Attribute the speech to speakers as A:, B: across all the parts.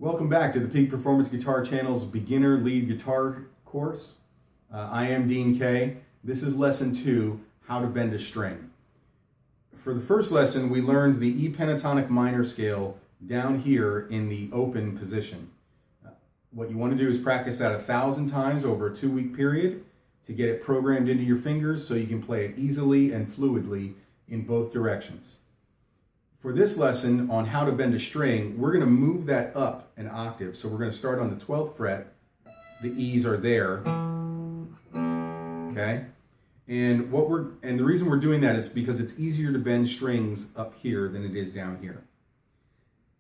A: Welcome back to the Peak Performance Guitar Channel's Beginner Lead Guitar course. I am Dean Kay. This is lesson 2, How to Bend a String. For the first lesson, we learned the E pentatonic minor scale down here in the open position. What you want to do is practice that 1,000 times over a 2-week period to get it programmed into your fingers so you can play it easily and fluidly in both directions. For this lesson on how to bend a string, we're going to move that up an octave. So we're going to start on the 12th fret. The E's are there. Okay? And the reason we're doing that is because it's easier to bend strings up here than it is down here.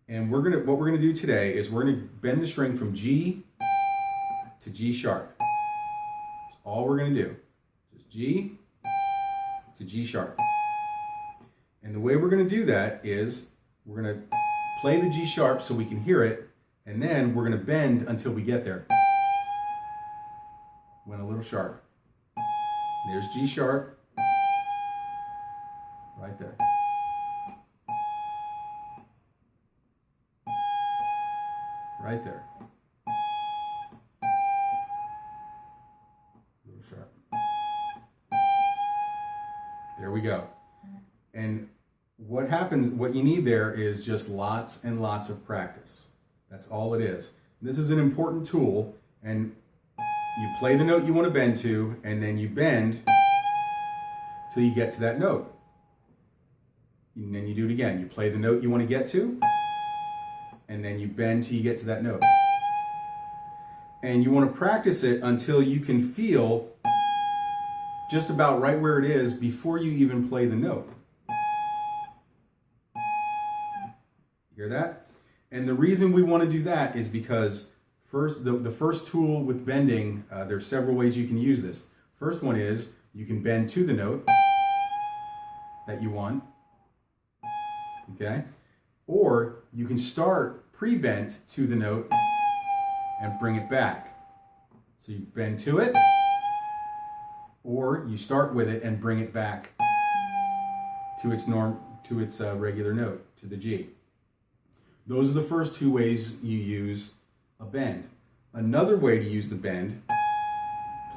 A: And what we're going to do today is we're going to bend the string from G to G sharp. That's all we're going to do. Just G to G sharp. And the way we're going to do that is we're going to play the G sharp so we can hear it, and then we're going to bend until we get there. Went a little sharp. There's G sharp, right there. Right there. A little sharp. There we go. And what happens, what you need there is just lots and lots of practice. That's all it is. This is an important tool, and you play the note you want to bend to, and then you bend till you get to that note. And then you do it again. You play the note you want to get to, and then you bend till you get to that note. And you want to practice it until you can feel just about right where it is before you even play the note. Hear that? And the reason we want to do that is because the first tool with bending, there's several ways you can use this. First one is you can bend to the note that you want, okay? Or you can start pre-bent to the note and bring it back. So you bend to it, or you start with it and bring it back to its regular note, to the G. Those are the first two ways you use a bend. Another way to use the bend,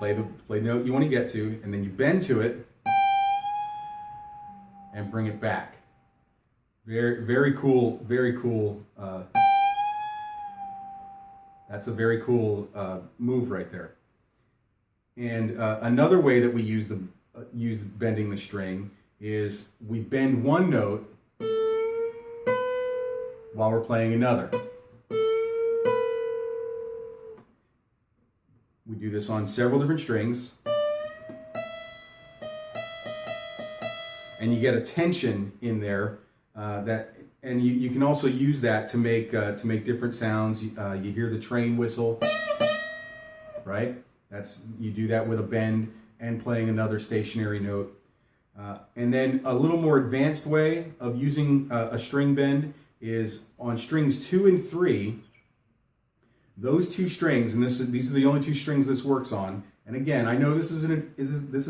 A: play the note you want to get to, and then you bend to it and bring it back. Very cool. That's a very cool move right there. And another way that we use bending the string is we bend one note while we're playing another. We do this on several different strings. And you get a tension in there and you can also use that to make different sounds. You hear the train whistle, right? You do that with a bend and playing another stationary note. And then a little more advanced way of using a string bend is on strings 2 and 3. Those two strings, and these are the only two strings this works on. And again, I know this is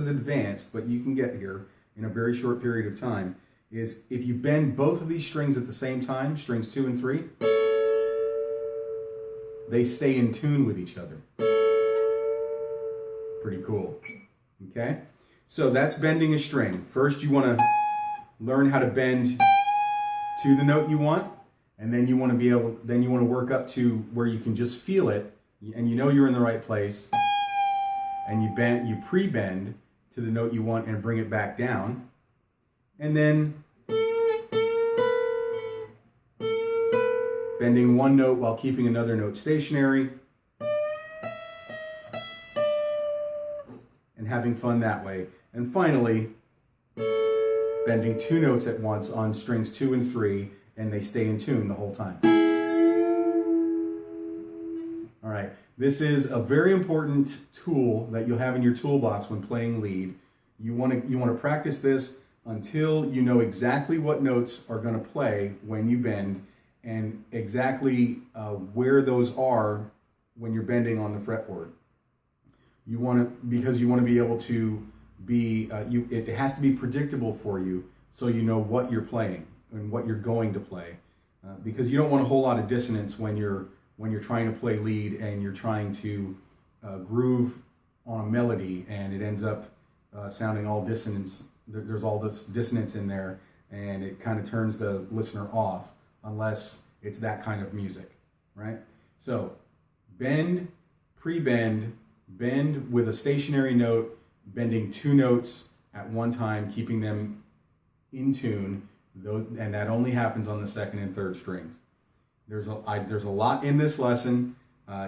A: advanced, but you can get here in a very short period of time. Is if you bend both of these strings at the same time, strings 2 and 3, they stay in tune with each other. Pretty cool. Okay? So that's bending a string. First, you want to learn how to bend to the note you want, and then you want to work up to where you can just feel it, and you know you're in the right place, and you pre-bend to the note you want and bring it back down, and then bending one note while keeping another note stationary, and having fun that way. And finally, bending 2 notes at once on strings 2 and 3, and they stay in tune the whole time. All right, this is a very important tool that you'll have in your toolbox when playing lead. You want to practice this until you know exactly what notes are going to play when you bend, and exactly where those are when you're bending on the fretboard. Because you want to be able to it has to be predictable for you, so you know what you're playing and what you're going to play, because you don't want a whole lot of dissonance when you're when you're trying to play lead and you're trying to groove on a melody and it ends up sounding all dissonance. There's all this dissonance in there, and it kind of turns the listener off unless it's that kind of music, right? So bend, pre-bend, bend with a stationary note, bending 2 notes at one time, keeping them in tune, and that only happens on the 2nd and 3rd strings. There's a lot in this lesson.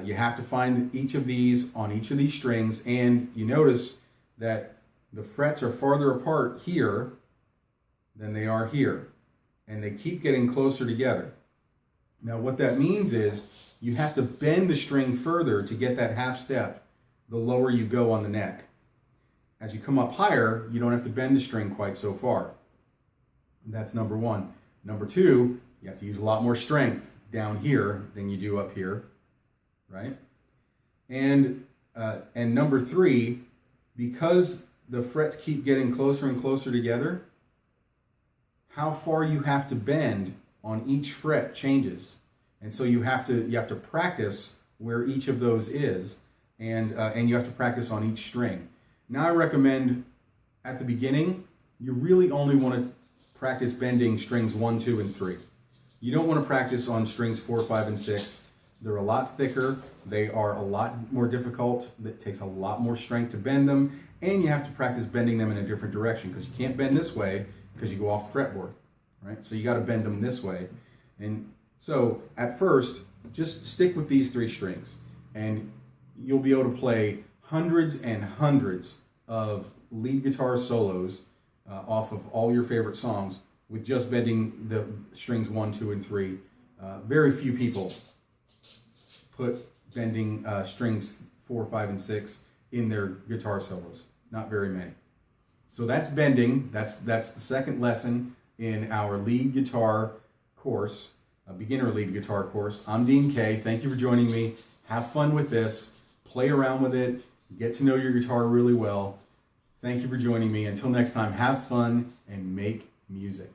A: You have to find each of these on each of these strings, and you notice that the frets are farther apart here than they are here, and they keep getting closer together. Now what that means is you have to bend the string further to get that half step the lower you go on the neck. As you come up higher, you don't have to bend the string quite so far. That's number 1. Number 2, you have to use a lot more strength down here than you do up here, right? And number 3, because the frets keep getting closer and closer together, how far you have to bend on each fret changes. And so you have to practice where each of those is, and you have to practice on each string. Now I recommend at the beginning, you really only want to practice bending strings 1, 2, and 3. You don't want to practice on strings 4, 5, and 6. They're a lot thicker. They are a lot more difficult. It takes a lot more strength to bend them. And you have to practice bending them in a different direction, because you can't bend this way because you go off the fretboard, right? So you got to bend them this way. And so at first, just stick with these 3 strings, and you'll be able to play hundreds and hundreds of lead guitar solos off of all your favorite songs with just bending the strings 1, 2, and 3. Very few people put bending strings 4, 5, and 6 in their guitar solos. Not very many. So that's bending. That's the 2nd lesson in our lead guitar course, a beginner lead guitar course. I'm Dean Kay. Thank you for joining me. Have fun with this. Play around with it. Get to know your guitar really well. Thank you for joining me. Until next time, have fun and make music.